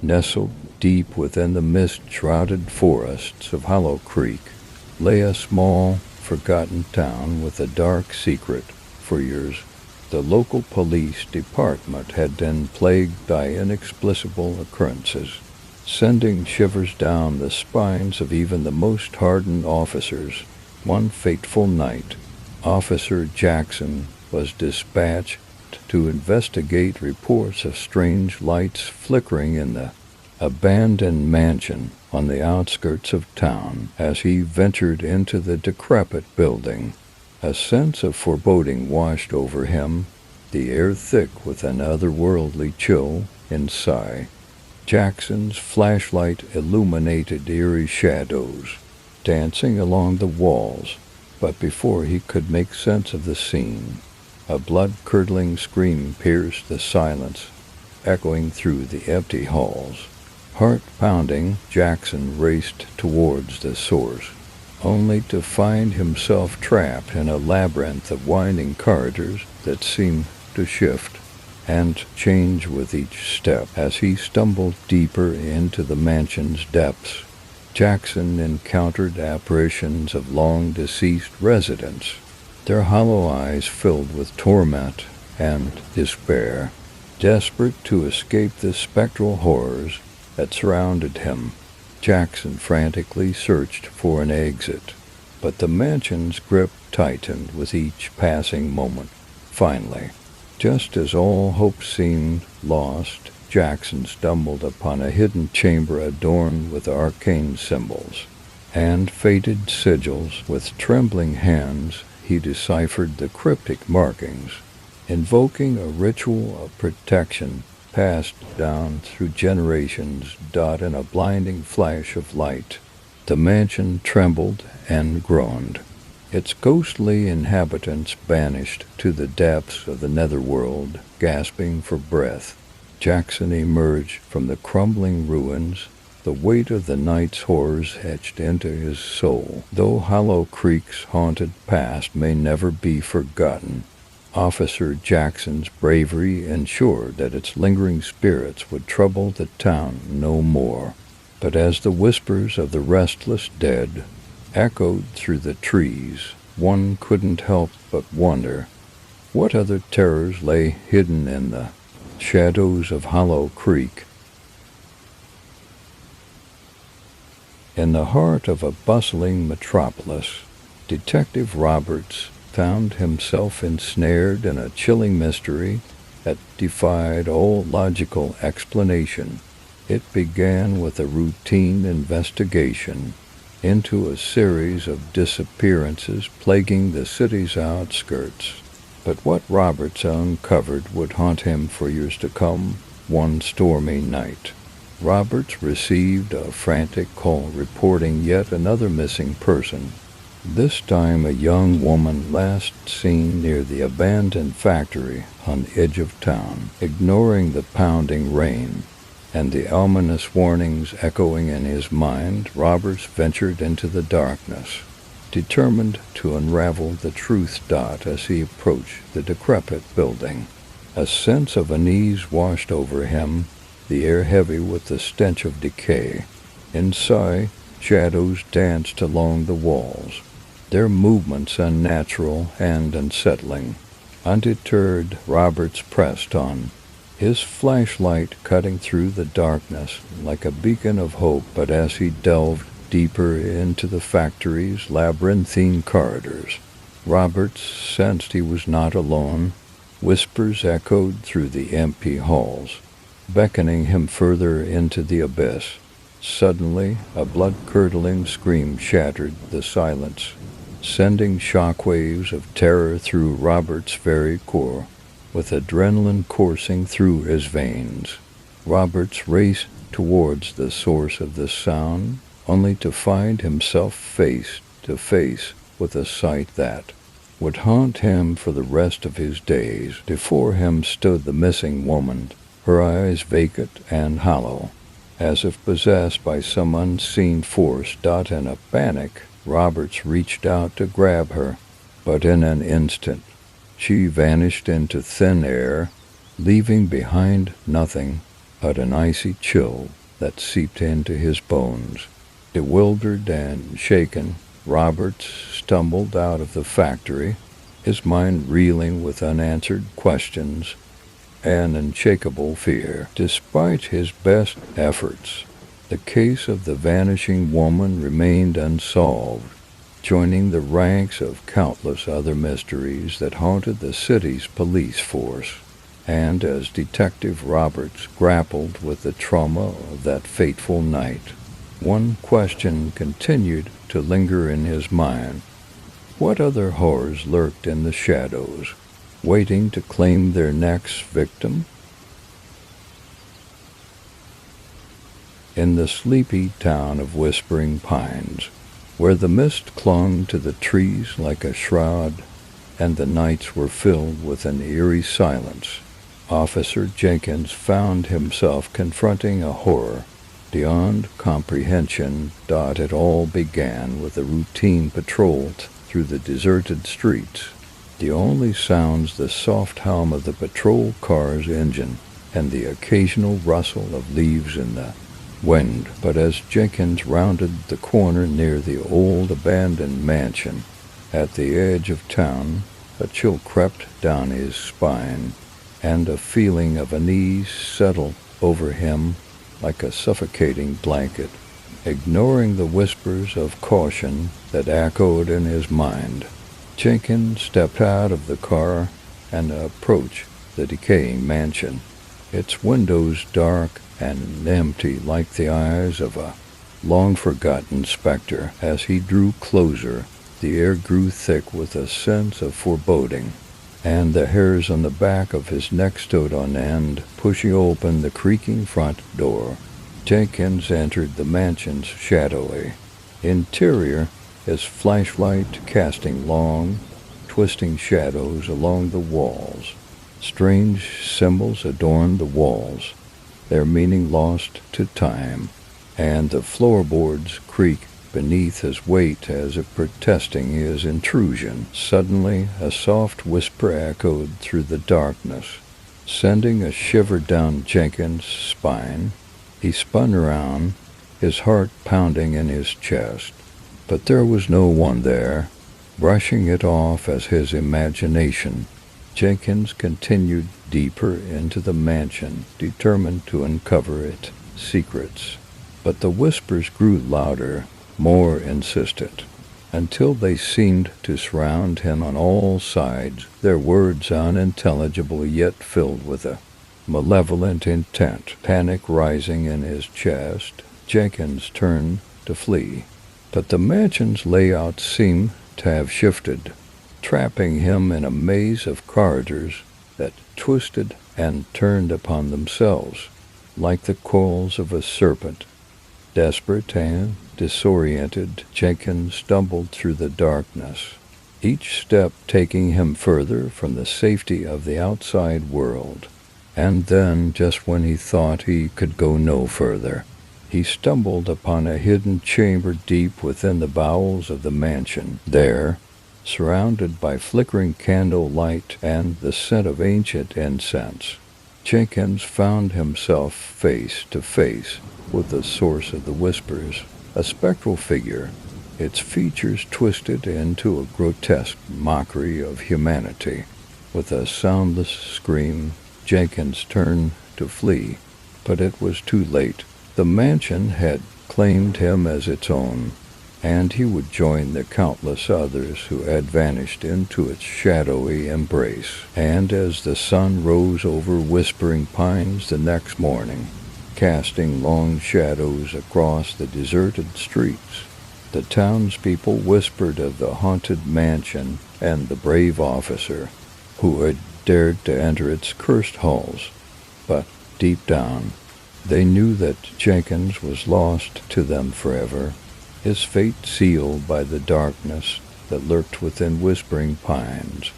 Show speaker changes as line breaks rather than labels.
Nestled deep within the mist-shrouded forests of Hollow Creek lay a small, forgotten town with a dark secret. For years, the local police department had been plagued by inexplicable occurrences, sending shivers down the spines of even the most hardened officers. One fateful night, Officer Jackson was dispatched to investigate reports of strange lights flickering in the abandoned mansion on the outskirts of town. As he ventured into the decrepit building, a sense of foreboding washed over him, the air thick with an otherworldly chill inside. Jackson's flashlight illuminated eerie shadows dancing along the walls, but before he could make sense of the scene, a blood-curdling scream pierced the silence, echoing through the empty halls. Heart-pounding, Jackson raced towards the source, only to find himself trapped in a labyrinth of winding corridors that seemed to shift and change with each step. As he stumbled deeper into the mansion's depths, Jackson encountered apparitions of long-deceased residents, their hollow eyes filled with torment and despair. Desperate to escape the spectral horrors that surrounded him, Jackson frantically searched for an exit, but the mansion's grip tightened with each passing moment. Finally, just as all hope seemed lost, Jackson stumbled upon a hidden chamber adorned with arcane symbols and faded sigils. With trembling hands, he deciphered the cryptic markings, invoking a ritual of protection passed down through generations. In a blinding flash of light, the mansion trembled and groaned. Its ghostly inhabitants vanished to the depths of the netherworld, gasping for breath. Jackson emerged from the crumbling ruins, the weight of the night's horrors etched into his soul. Though Hollow Creek's haunted past may never be forgotten, Officer Jackson's bravery ensured that its lingering spirits would trouble the town no more. But as the whispers of the restless dead echoed through the trees, one couldn't help but wonder what other terrors lay hidden in the shadows of Hollow Creek. In the heart of a bustling metropolis, Detective Roberts found himself ensnared in a chilling mystery that defied all logical explanation. It began with a routine investigation into a series of disappearances plaguing the city's outskirts. But what Roberts uncovered would haunt him for years to come. One stormy night, Roberts received a frantic call reporting yet another missing person. This time a young woman last seen near the abandoned factory on the edge of town. Ignoring the pounding rain and the ominous warnings echoing in his mind, Roberts ventured into the darkness, determined to unravel the truth. As he approached the decrepit building, a sense of unease washed over him, the air heavy with the stench of decay. Inside, shadows danced along the walls, their movements unnatural and unsettling. Undeterred, Roberts pressed on, his flashlight cutting through the darkness like a beacon of hope. But as he delved deeper into the factory's labyrinthine corridors, Roberts sensed he was not alone. Whispers echoed through the empty halls, beckoning him further into the abyss. Suddenly, a blood-curdling scream shattered the silence, sending shockwaves of terror through Roberts' very core. With adrenaline coursing through his veins, Roberts raced towards the source of the sound, only to find himself face to face with a sight that would haunt him for the rest of his days. Before him stood the missing woman, her eyes vacant and hollow, as if possessed by some unseen force. In a panic, Roberts reached out to grab her, but in an instant, she vanished into thin air, leaving behind nothing but an icy chill that seeped into his bones. Bewildered and shaken, Roberts stumbled out of the factory, his mind reeling with unanswered questions and unshakable fear. Despite his best efforts, the case of the vanishing woman remained unsolved, joining the ranks of countless other mysteries that haunted the city's police force. And as Detective Roberts grappled with the trauma of that fateful night, one question continued to linger in his mind. What other horrors lurked in the shadows, waiting to claim their next victim? In the sleepy town of Whispering Pines, where the mist clung to the trees like a shroud, and the nights were filled with an eerie silence, Officer Jenkins found himself confronting a horror beyond comprehension. It all began with a routine patrol through the deserted streets. The only sounds the soft hum of the patrol car's engine and the occasional rustle of leaves in the wind. But as Jenkins rounded the corner near the old abandoned mansion at the edge of town, a chill crept down his spine, and a feeling of unease settled over him like a suffocating blanket. Ignoring the whispers of caution that echoed in his mind, Jenkins stepped out of the car and approached the decaying mansion, its windows dark and empty like the eyes of a long-forgotten specter. As he drew closer, the air grew thick with a sense of foreboding, and the hairs on the back of his neck stood on end. Pushing open the creaking front door, Jenkins entered the mansion's shadowy interior, his flashlight casting long, twisting shadows along the walls. Strange symbols adorned the walls, their meaning lost to time, and the floorboards creaked beneath his weight as if protesting his intrusion. Suddenly, a soft whisper echoed through the darkness, sending a shiver down Jenkins' spine. He spun around, his heart pounding in his chest. But there was no one there. Brushing it off as his imagination, Jenkins continued deeper into the mansion, determined to uncover its secrets. But the whispers grew louder, more insistent, until they seemed to surround him on all sides, their words unintelligible yet filled with a malevolent intent. Panic rising in his chest, Jenkins turned to flee. But the mansion's layout seemed to have shifted, trapping him in a maze of corridors that twisted and turned upon themselves like the coils of a serpent. Desperate and disoriented, Jenkins stumbled through the darkness, each step taking him further from the safety of the outside world. And then, just when he thought he could go no further, he stumbled upon a hidden chamber deep within the bowels of the mansion. There, surrounded by flickering candle light and the scent of ancient incense, Jenkins found himself face to face with the source of the whispers, a spectral figure, its features twisted into a grotesque mockery of humanity. With a soundless scream, Jenkins turned to flee, but it was too late. The mansion had claimed him as its own, and he would join the countless others who had vanished into its shadowy embrace. And as the sun rose over Whispering Pines the next morning, casting long shadows across the deserted streets, the townspeople whispered of the haunted mansion and the brave officer who had dared to enter its cursed halls. But deep down, they knew that Jenkins was lost to them forever, his fate sealed by the darkness that lurked within Whispering Pines.